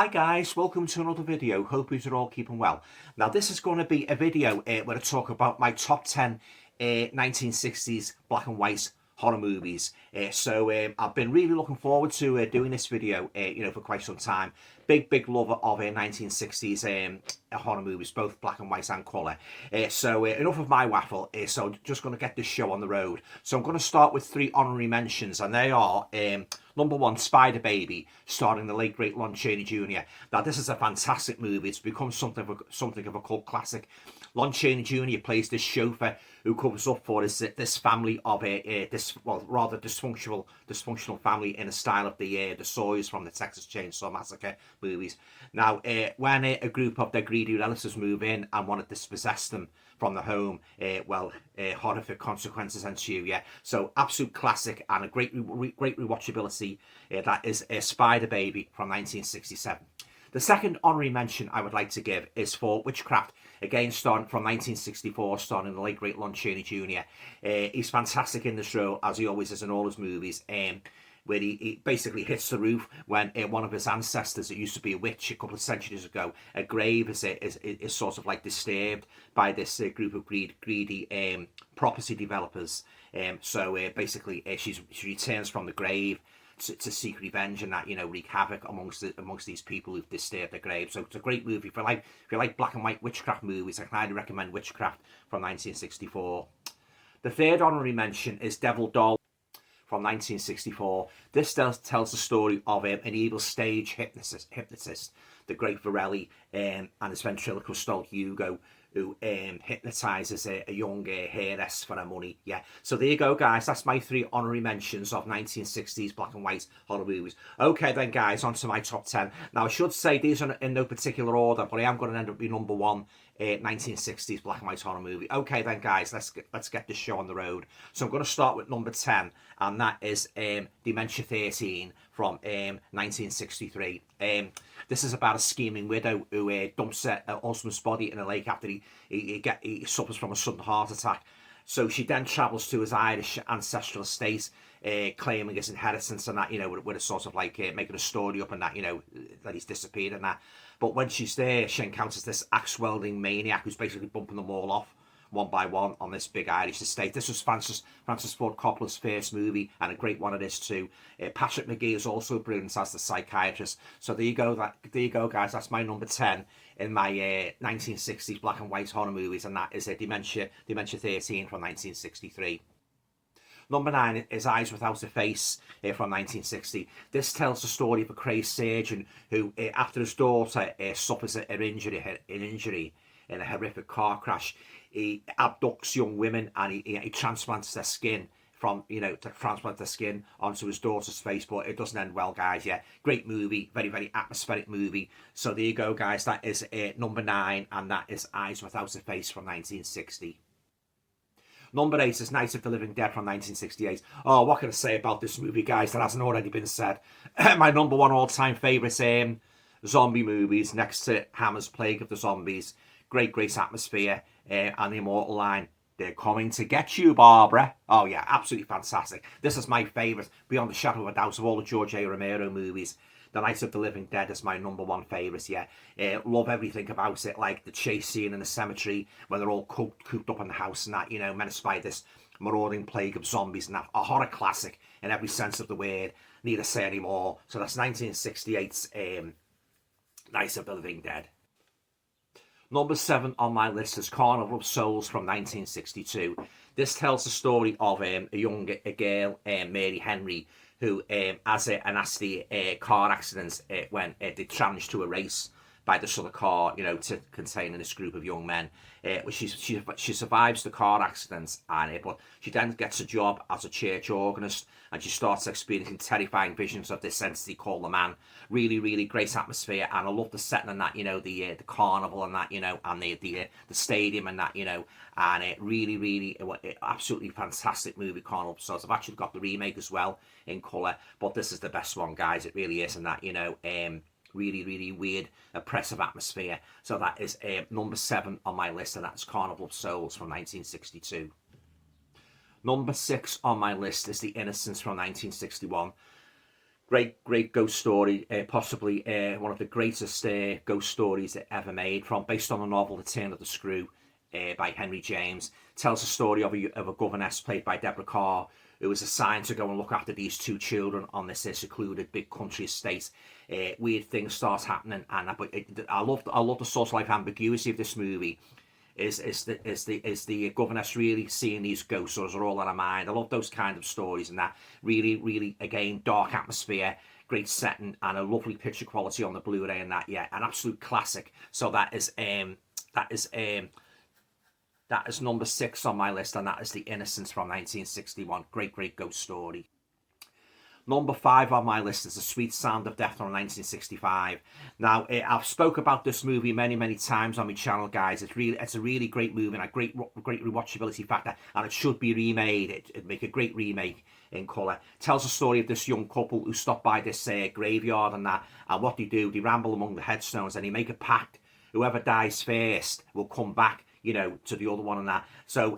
Hi guys, welcome to another video. Hope you're all keeping well. Now this is going to be a video where I talk about my top 10 1960s black and white horror movies. I've been really looking forward to doing this video, for quite some time. Big lover of 1960s horror movies, both black and white and colour. Enough of my waffle. So just going to get this show on the road. So I'm going to start with 3 honorary mentions, and they are number 1, Spider Baby, starring the late great Lon Chaney Jr. Now this is a fantastic movie. It's become something of a cult classic. Lon Chaney Jr. plays this chauffeur who covers up for this family of rather dysfunctional family in the style of the Sawyers from the Texas Chainsaw Massacre movies. Now, when a group of their greedy relatives move in and want to dispossess them from the home, horrific consequences ensue. Yeah, so absolute classic and a great rewatchability. That is Spider Baby from 1967. The second honorary mention I would like to give is for Witchcraft, again starring from 1964, starring the late great Lon Chaney Jr. He's fantastic in this role, as he always is in all his movies. Where he basically hits the roof when one of his ancestors, that used to be a witch a couple of centuries ago, a grave is sort of like disturbed by this group of greedy property developers. Basically, she returns from the grave to seek revenge and that, wreak havoc amongst these people who've disturbed the grave. So it's a great movie. If you like black and white witchcraft movies, I can highly recommend Witchcraft from 1964. The third honorary mention is Devil Doll from 1964. This tells the story of an evil stage hypnotist, the great Varelli, and his ventriloquist doll Hugo, who hypnotizes a young heiress for her money. Yeah, so there you go, guys. That's my 3 honorary mentions of 1960s black and white horror movies. Okay then, guys, on to my top 10. Now I should say these are in no particular order, but I am going to end up being number 1 1960s black and white horror movie. Okay then, guys, let's get this show on the road. So I'm going to start with number 10, and that is Dementia 13 from 1963. This is about a scheming widow who dumps her husband's body in a lake after he suffers from a sudden heart attack. So she then travels to his Irish ancestral estate, claiming his inheritance and that, with a sort of like making a story up and that, that he's disappeared and that. But when she's there, she encounters this axe-wielding maniac who's basically bumping them all off one by one on this big Irish estate. This was Francis Ford Coppola's first movie, and a great one it is too. Patrick McGee is also brilliant as the psychiatrist. So there you go, guys. That's my number 10 in my 1960s black and white horror movies, and that is Dementia 13 from 1963. Number 9 is Eyes Without a Face from 1960. This tells the story of a crazed surgeon who, after his daughter suffers an injury in a horrific car crash, he abducts young women and he transplants their skin onto his daughter's face, but it doesn't end well, guys. Yeah, great movie, very atmospheric movie. So there you go, guys. That is number 9, and that is Eyes Without a Face from 1960. Number 8 is Night of the Living Dead from 1968. Oh, what can I say about this movie, guys, that hasn't already been said? My number 1 all-time favourite zombie movies, next to Hammer's Plague of the Zombies. Great atmosphere, and the immortal line, "They're coming to get you, Barbara." Oh yeah, absolutely fantastic. This is my favourite, beyond the shadow of a doubt, of all the George A. Romero movies. The Night of the Living Dead is my number 1 favourite, yeah. Love everything about it, like the chase scene in the cemetery, when they're all cooped up in the house and that, menaced by this marauding plague of zombies and that. A horror classic in every sense of the word, need to say any more. So that's 1968's Night of the Living Dead. Number 7 on my list is Carnival of Souls from 1962. This tells the story of a girl, Mary Henry, who has a nasty car accident when they challenged to a race by this other car, to containing this group of young men. She survives the car accident, but she then gets a job as a church organist, and she starts experiencing terrifying visions of this entity called the Man. Really great atmosphere, and I love the setting and that, the carnival and that, and the stadium and that, and really absolutely fantastic movie, Carnival. So I've actually got the remake as well in colour, but this is the best one, guys. It really is, and that, really weird, oppressive atmosphere. So that is number 7 on my list, and that's Carnival of Souls from 1962. Number 6 on my list is The Innocents from 1961. Great ghost story, possibly one of the greatest ghost stories ever made, based on the novel The Turn of the Screw by Henry James. Tells the story of a governess played by Deborah Carr, who was assigned to go and look after these two children on this secluded big country estate. Weird things start happening, and I love the sort of like ambiguity of this movie. Is the governess really seeing these ghosts, or is it all in her mind? I love those kind of stories, and that really again dark atmosphere, great setting, and a lovely picture quality on the Blu-ray, and that, yeah, an absolute classic. So that is number 6 on my list, and that is The Innocents from 1961. Great ghost story. Number 5 on my list is The Sweet Sound of Death from 1965. Now, I've spoke about this movie many times on my channel, guys. It's a really great movie and a great rewatchability factor, and it should be remade. It'd make a great remake in colour. Tells the story of this young couple who stop by this graveyard and that, and what they do, they ramble among the headstones and they make a pact. Whoever dies first will come back, to the other one and that. So,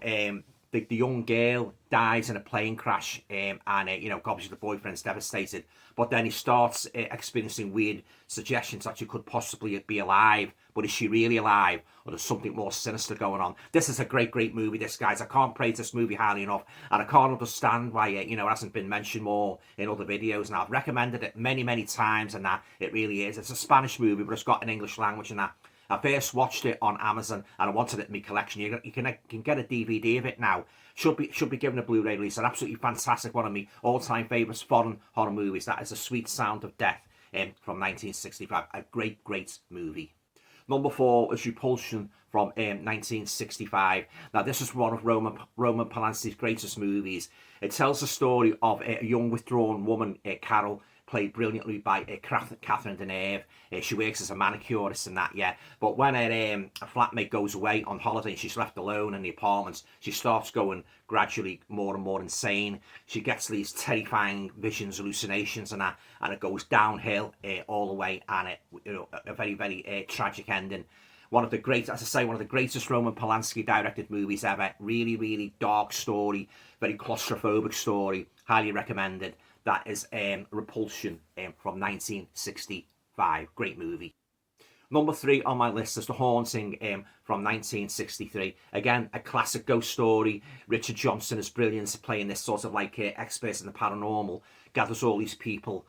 the young girl dies in a plane crash, and obviously the boyfriend's devastated, but then he starts experiencing weird suggestions that she could possibly be alive, but is she really alive, or there's something more sinister going on? This is a great movie, this, guys. I can't praise this movie highly enough, and I can't understand why it hasn't been mentioned more in other videos, and I've recommended it many times, and that it really is. It's a Spanish movie, but it's got an English language and that. I first watched it on Amazon and I wanted it in my collection. You can get a DVD of it now. Should be given a Blu-ray release. An absolutely fantastic one of my all-time favourites foreign horror movies. That is The Sweet Sound of Death from 1965. A great movie. Number 4 is Repulsion from 1965. Now, this is one of Roman Polanski's greatest movies. It tells the story of a young withdrawn woman, Carol, played brilliantly by Catherine Deneuve. She works as a manicurist and that, yeah. But when her flatmate goes away on holiday and she's left alone in the apartment, she starts going gradually more and more insane. She gets these terrifying visions, hallucinations and that, and it goes downhill all the way, and a very tragic ending. One of the greatest Roman Polanski directed movies ever. Really dark story, very claustrophobic story. Highly recommended. That is Repulsion from 1965. Great movie. Number 3 on my list is The Haunting from 1963. Again, a classic ghost story. Richard Johnson is brilliant playing this sort of like expert in the paranormal. Gathers all these people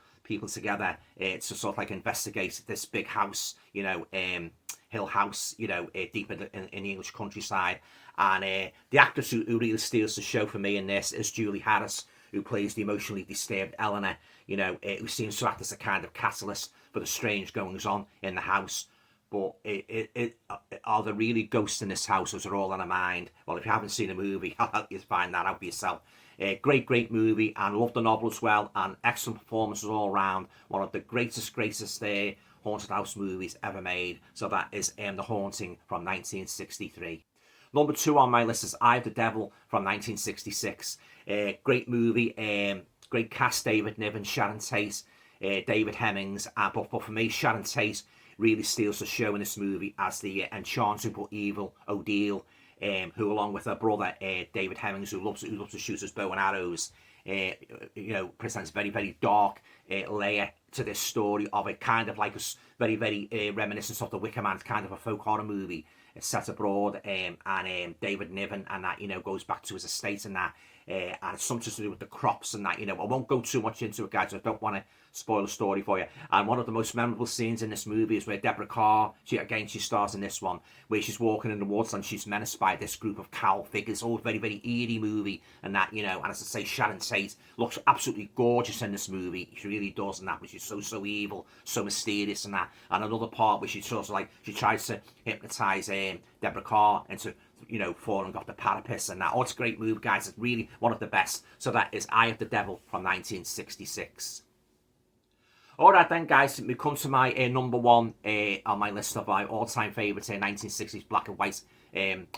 together to sort of like investigate this big house, Hill House, deep in the English countryside. And the actress who really steals the show for me in this is Julie Harris, who plays the emotionally disturbed Eleanor, who seems to act as a kind of catalyst for the strange goings on in the house. But are there really ghosts in this house, or is it all in her mind? Well, if you haven't seen the movie, I'll help you find that out for yourself. Great movie, and love the novel as well, and excellent performances all around. One of the greatest haunted house movies ever made. So that is The Haunting from 1963. Number 2 on my list is Eye of the Devil from 1966. Great movie, great cast, David Niven, Sharon Tate, David Hemmings. But for me, Sharon Tate really steals the show in this movie as the enchanted but evil Odile, who, along with her brother, David Hemmings, who loves to shoot his bow and arrows, presents very dark layer to this story of it, kind of like a very reminiscent of The Wicker Man, kind of a folk horror movie. It's set abroad, and David Niven and that, goes back to his estate and that, and it's something to do with the crops and that, I won't go too much into it, guys. I don't want to spoil the story for you. And one of the most memorable scenes in this movie is where Deborah Carr, she stars in this one, where she's walking in the woods and she's menaced by this group of cowl figures. All very eerie movie and that, and as I say, Sharon Tate looks absolutely gorgeous in this movie. She really does, and that, but she's so evil, so mysterious and that. And another part where she tries to hypnotise Deborah Carr into falling off the parapet and that. Oh, it's a great movie, guys. It's really one of the best. So that is Eye of the Devil from 1966. Alright then, guys, we come to my number 1 on my list of my all-time favourite 1960s black and white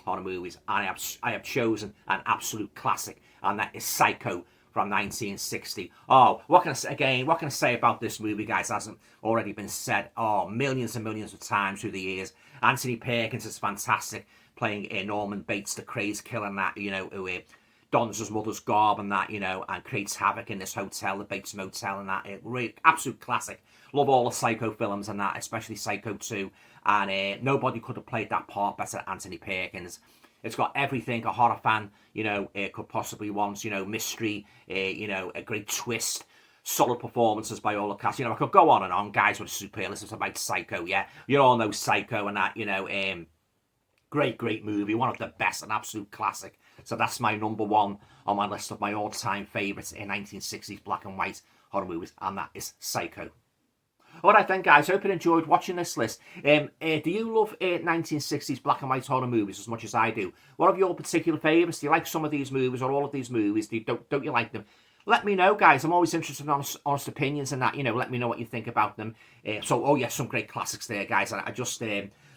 horror movies. And I have chosen an absolute classic, and that is Psycho from 1960. Oh, what can I say about this movie, guys? Hasn't already been said millions and millions of times through the years. Anthony Perkins is fantastic, playing Norman Bates, the crazed killer, and that, who dons his mother's garb and that, you know, and creates havoc in this hotel, the Bates Motel and that. Really, absolute classic. Love all the Psycho films and that, especially Psycho 2. And nobody could have played that part better than Anthony Perkins. It's got everything a horror fan, you know, could possibly want. You know, mystery, you know, a great twist, solid performances by all the cast. You know, I could go on and on, guys, with superlatives about Psycho. Yeah, you all know Psycho and that. You know, great movie, one of the best, an absolute classic. So that's my number one on my list of my all-time favourites in 1960s black and white horror movies, and that is Psycho. Alright then, guys, I hope you enjoyed watching this list. Do you love 1960s black and white horror movies as much as I do? What are your particular favourites? Do you like some of these movies or all of these movies? Don't you like them? Let me know, guys. I'm always interested in honest opinions and that. You know, let me know what you think about them. Oh yes, some great classics there, guys. I just...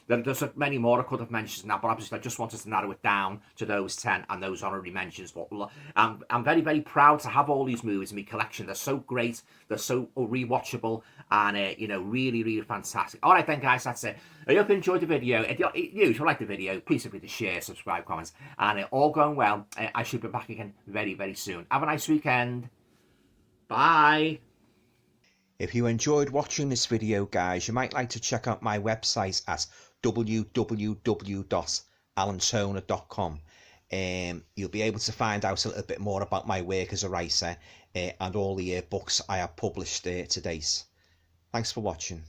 there's many more I could have mentioned in that, but obviously I just wanted to narrow it down to those 10 and those honorary mentions. But I'm very, very proud to have all these movies in my collection. They're so great, they're so rewatchable, and you know, really, really fantastic. All right then, guys, that's it. I hope you enjoyed the video. If you like the video, please feel free to share, subscribe, comments, and all going well. I should be back again very, very soon. Have a nice weekend. Bye. If you enjoyed watching this video, guys, you might like to check out my website at www.alantoner.com. You'll be able to find out a little bit more about my work as a writer and all the books I have published to date. Thanks for watching.